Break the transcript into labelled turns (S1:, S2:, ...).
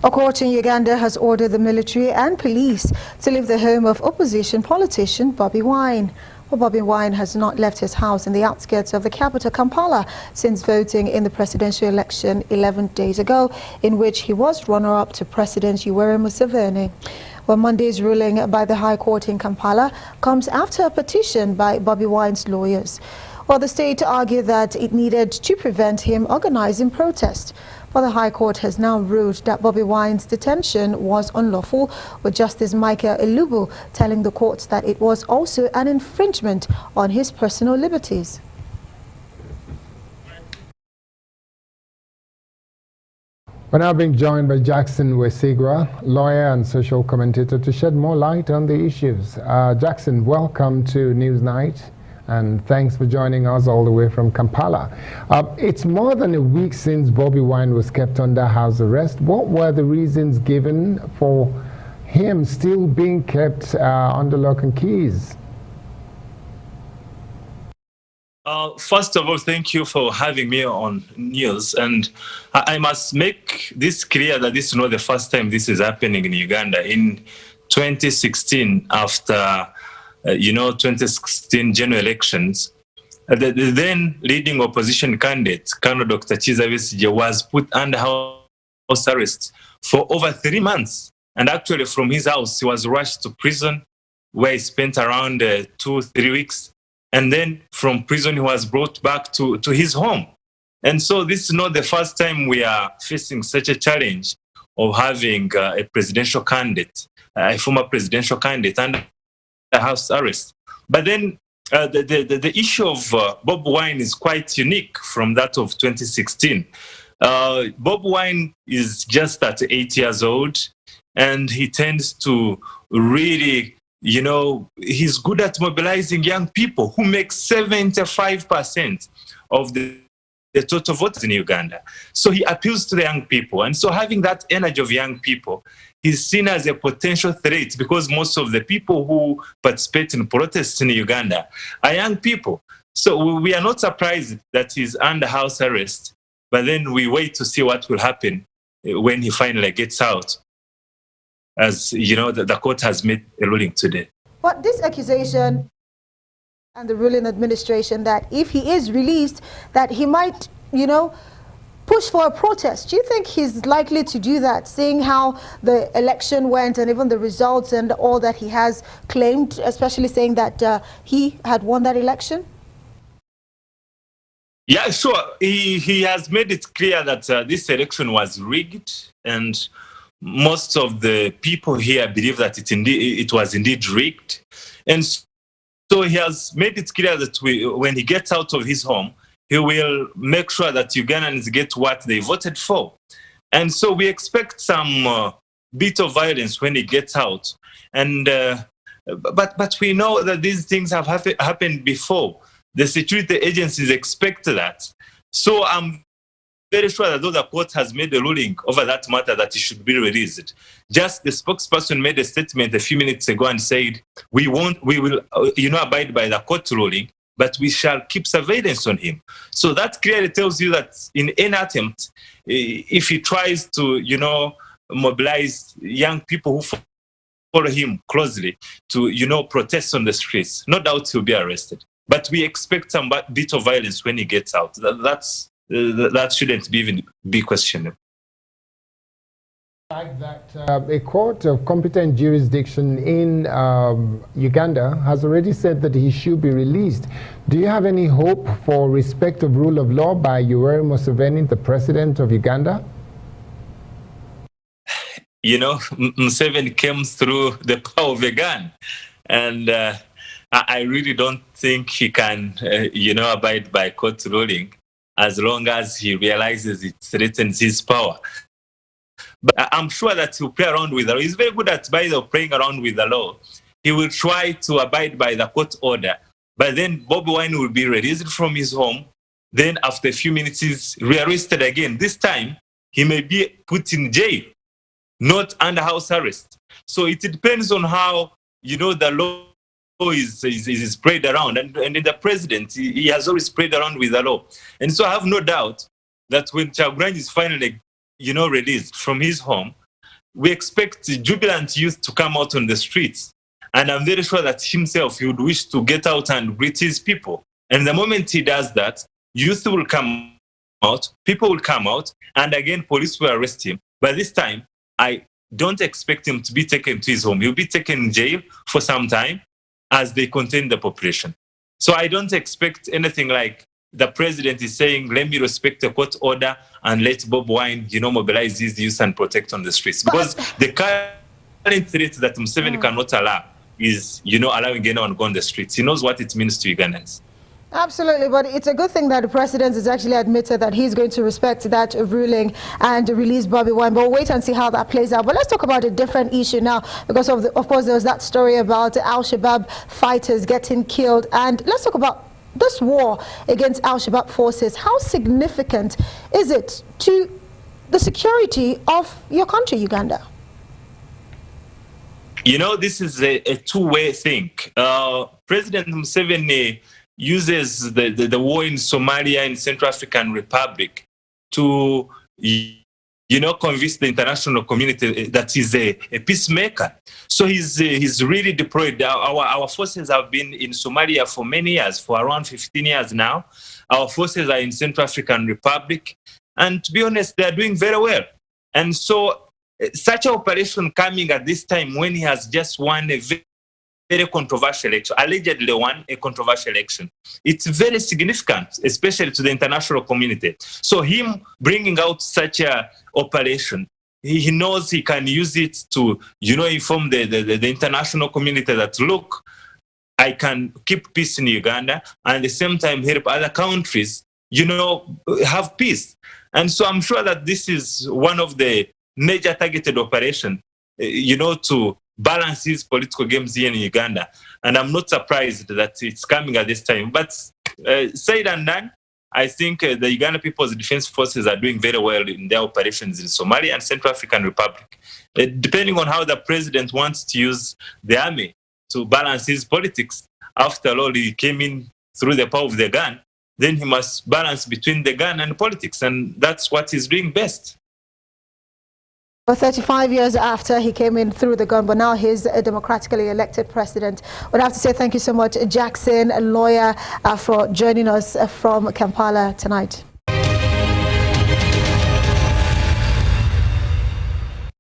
S1: A court in Uganda has ordered the military and police to leave the home of opposition politician Bobi Wine. Well, Bobi Wine has not left his house in the outskirts of the capital, Kampala, since voting in the presidential election 11 days ago, in which he was runner-up to President Yoweri Museveni. Well, Monday's ruling by the High Court in Kampala comes after a petition by Bobi Wine's lawyers. Well, the state argued that it needed to prevent him organizing protest. Well, the High Court has now ruled that Bobi Wine's detention was unlawful, with Justice Micheal Elubu telling the court that it was also an infringement on his personal liberties.
S2: We're now being joined by Jackson Wesigwa, lawyer and social commentator, to shed more light on the issues. Jackson, welcome to NewsNight. And thanks for joining us all the way from Kampala. It's more than a week since Bobi Wine was kept under house arrest. What were the reasons given for him still being kept under lock and keys?
S3: First of all, thank you for having me on news. And I must make this clear that this is not the first time this is happening in Uganda. In 2016, after 2016 general elections, the then leading opposition candidate, Colonel Dr. Kizza Besigye, was put under house arrest for over 3 months. And actually from his house, he was rushed to prison, where he spent around 2-3 weeks. And then from prison, he was brought back to his home. And so this is not the first time we are facing such a challenge of having a presidential candidate, a former presidential candidate, under house arrest. But then the issue of Bobi Wine is quite unique from that of 2016. Bobi Wine is just 8 years old, and he tends to really, he's good at mobilizing young people who make 75% of the total votes in Uganda. So he appeals to the young people. And so having that energy of young people, he's seen as a potential threat, because most of the people who participate in protests in Uganda are young people. So we are not surprised that he's under house arrest, but then we wait to see what will happen when he finally gets out. As you know, the court has made a ruling today.
S1: But this accusation and the ruling administration that if he is released, that he might, push for a protest. Do you think he's likely to do that, seeing how the election went and even the results and all that he has claimed, especially saying that he had won that election?
S3: Yeah, sure. He has made it clear that this election was rigged, and most of the people here believe that it was indeed rigged. And so he has made it clear that when he gets out of his home, he will make sure that Ugandans get what they voted for. And so we expect some bit of violence when he gets out. And but we know that these things have happened before. The security agencies expect that. So I'm very sure that though the court has made a ruling over that matter, that he should be released. Just the spokesperson made a statement a few minutes ago and said, we will abide by the court ruling, but we shall keep surveillance on him. So that clearly tells you that in any attempt, if he tries to, mobilize young people who follow him closely to, protest on the streets, no doubt he'll be arrested. But we expect some bit of violence when he gets out. That shouldn't even be questionable.
S2: Like that, a court of competent jurisdiction in Uganda has already said that he should be released. Do you have any hope for respect of rule of law by Yoweri Museveni, the president of Uganda?
S3: Museveni came through the power of a gun. And I really don't think he can, abide by court ruling as long as he realizes it threatens his power. But I'm sure that he'll play around with the law. He's very good at, playing around with the law. He will try to abide by the court order. But then Bobi Wine will be released from his home. Then after a few minutes, he's rearrested again. This time, he may be put in jail, not under house arrest. So it depends on how, the law is spread around. And the president, he has always spread around with the law. And so I have no doubt that when Kyagulanyi is finally, released from his home, we expect jubilant youth to come out on the streets. And I'm very sure that himself, he would wish to get out and greet his people. And the moment he does that, youth will come out, people will come out, and again, police will arrest him. But this time, I don't expect him to be taken to his home. He'll be taken in jail for some time as they contain the population. So I don't expect anything like the president is saying, let me respect the court order and let Bobi Wine, mobilize these youth and protect on the streets. Because the current threat that Museveni cannot allow is, allowing anyone to go on the streets. He knows what it means to Ugandans.
S1: Absolutely, but it's a good thing that the president has actually admitted that he's going to respect that ruling and release Bobi Wine. But we'll wait and see how that plays out. But let's talk about a different issue now, because of course, there was that story about Al-Shabaab fighters getting killed. And let's talk about this war against Al-Shabaab forces. How significant is it to the security of your country, Uganda?
S3: This is a two-way thing. President Museveni uses the war in Somalia and Central African Republic to, convince the international community that he's a peacemaker. So he's really deployed. Our forces have been in Somalia for many years, for around 15 years now. Our forces are in Central African Republic. And to be honest, they are doing very well. And so such an operation coming at this time when he has just won a very controversial election, allegedly won a controversial election. It's very significant, especially to the international community. So him bringing out such an operation, he knows he can use it to, inform the international community that, look, I can keep peace in Uganda and at the same time help other countries, have peace. And so I'm sure that this is one of the major targeted operations, to balance these political games here in Uganda. And I'm not surprised that it's coming at this time. But said and done, I think the Uganda People's Defense Forces are doing very well in their operations in Somalia and Central African Republic. Depending on how the president wants to use the army to balance his politics, after all, he came in through the power of the gun, then he must balance between the gun and politics. And that's what he's doing best.
S1: Well, 35 years after he came in through the gun, but now he's a democratically elected president. We'd have to say thank you so much, Jackson, a lawyer, for joining us from Kampala tonight.